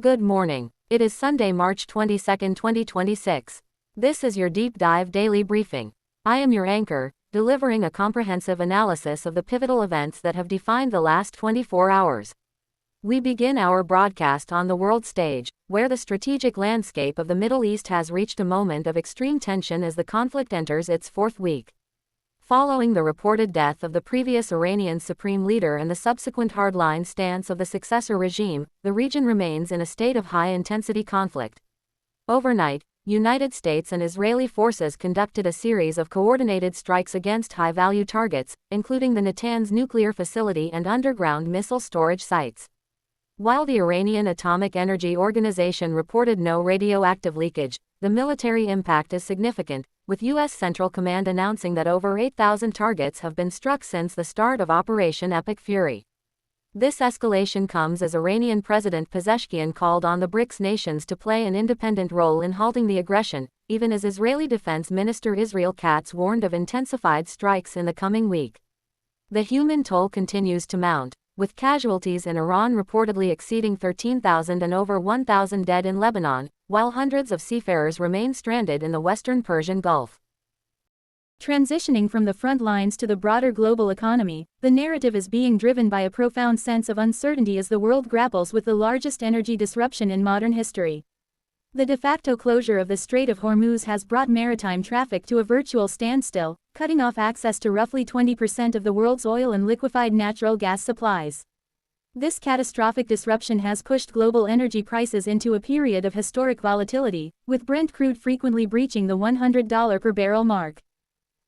Good morning. It is Sunday, March 22, 2026. This is your Deep Dive Daily Briefing. I am your anchor, delivering a comprehensive analysis of the pivotal events that have defined the last 24 hours. We begin our broadcast on the world stage, where the strategic landscape of the Middle East has reached a moment of extreme tension as the conflict enters its fourth week. Following the reported death of the previous Iranian supreme leader and the subsequent hardline stance of the successor regime, the region remains in a state of high-intensity conflict. Overnight, United States and Israeli forces conducted a series of coordinated strikes against high-value targets, including the Natanz nuclear facility and underground missile storage sites. While the Iranian Atomic Energy Organization reported no radioactive leakage, the military impact is significant, with U.S. Central Command announcing that over 8,000 targets have been struck since the start of Operation Epic Fury. This escalation comes as Iranian President Pezeshkian called on the BRICS nations to play an independent role in halting the aggression, even as Israeli Defense Minister Israel Katz warned of intensified strikes in the coming week. The human toll continues to mount, with casualties in Iran reportedly exceeding 13,000 and over 1,000 dead in Lebanon, while hundreds of seafarers remain stranded in the western Persian Gulf. Transitioning from the front lines to the broader global economy, the narrative is being driven by a profound sense of uncertainty as the world grapples with the largest energy disruption in modern history. The de facto closure of the Strait of Hormuz has brought maritime traffic to a virtual standstill, cutting off access to roughly 20% of the world's oil and liquefied natural gas supplies. This catastrophic disruption has pushed global energy prices into a period of historic volatility, with Brent crude frequently breaching the $100 per barrel mark.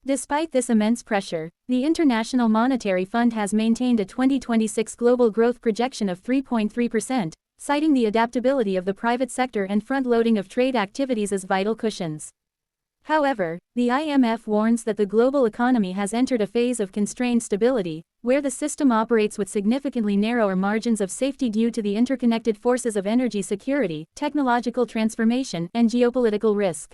Despite this immense pressure, the International Monetary Fund has maintained a 2026 global growth projection of 3.3%, citing the adaptability of the private sector and front-loading of trade activities as vital cushions. However, the IMF warns that the global economy has entered a phase of constrained stability, where the system operates with significantly narrower margins of safety due to the interconnected forces of energy security, technological transformation, and geopolitical risk.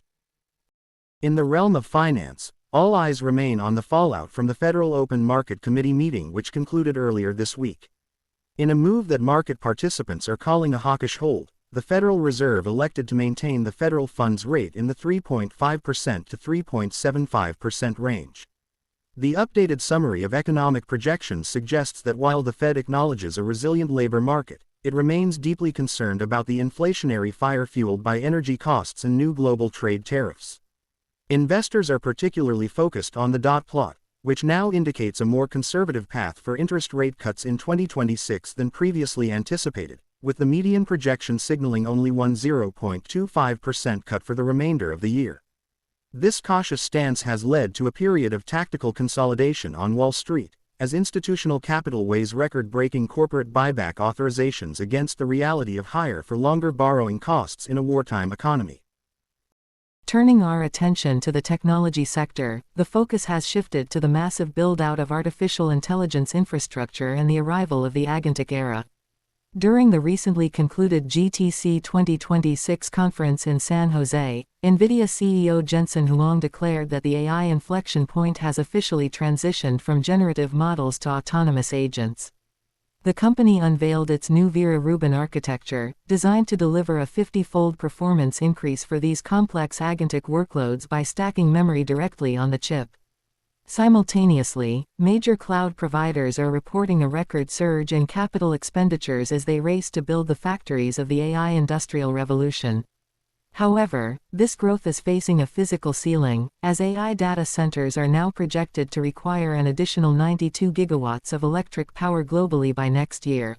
In the realm of finance, all eyes remain on the fallout from the Federal Open Market Committee meeting which concluded earlier this week. In a move that market participants are calling a hawkish hold, the Federal Reserve elected to maintain the federal funds rate in the 3.5% to 3.75% range. The updated summary of economic projections suggests that while the Fed acknowledges a resilient labor market, it remains deeply concerned about the inflationary fire fueled by energy costs and new global trade tariffs. Investors are particularly focused on the dot plot, which now indicates a more conservative path for interest rate cuts in 2026 than previously anticipated, with the median projection signaling only one 0.25% cut for the remainder of the year. This cautious stance has led to a period of tactical consolidation on Wall Street, as institutional capital weighs record-breaking corporate buyback authorizations against the reality of higher-for-longer borrowing costs in a wartime economy. Turning our attention to the technology sector, the focus has shifted to the massive build-out of artificial intelligence infrastructure and the arrival of the agentic era. During the recently concluded GTC 2026 conference in San Jose, NVIDIA CEO Jensen Huang declared that the AI inflection point has officially transitioned from generative models to autonomous agents. The company unveiled its new Vera Rubin architecture, designed to deliver a 50-fold performance increase for these complex agentic workloads by stacking memory directly on the chip. Simultaneously, major cloud providers are reporting a record surge in capital expenditures as they race to build the factories of the AI industrial revolution. However, this growth is facing a physical ceiling, as AI data centers are now projected to require an additional 92 gigawatts of electric power globally by next year.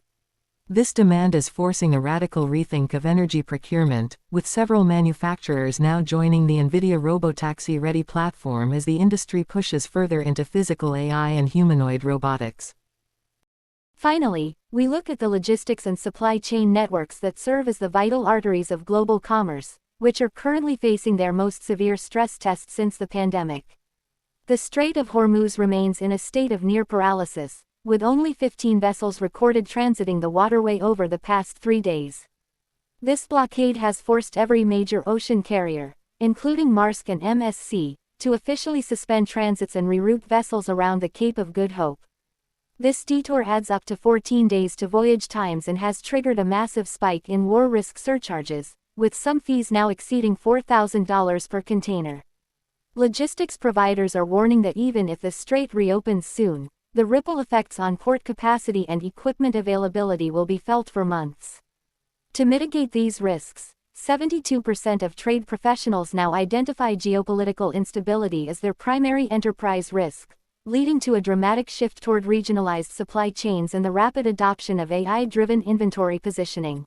This demand is forcing a radical rethink of energy procurement, with several manufacturers now joining the NVIDIA Robotaxi-ready platform as the industry pushes further into physical AI and humanoid robotics. Finally, we look at the logistics and supply chain networks that serve as the vital arteries of global commerce, which are currently facing their most severe stress tests since the pandemic. The Strait of Hormuz remains in a state of near paralysis, with only 15 vessels recorded transiting the waterway over the past 3 days. This blockade has forced every major ocean carrier, including Maersk and MSC, to officially suspend transits and reroute vessels around the Cape of Good Hope. This detour adds up to 14 days to voyage times and has triggered a massive spike in war risk surcharges, with some fees now exceeding $4,000 per container. Logistics providers are warning that even if the strait reopens soon, the ripple effects on port capacity and equipment availability will be felt for months. To mitigate these risks, 72% of trade professionals now identify geopolitical instability as their primary enterprise risk, leading to a dramatic shift toward regionalized supply chains and the rapid adoption of AI-driven inventory positioning.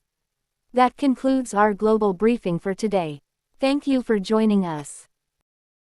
That concludes our global briefing for today. Thank you for joining us.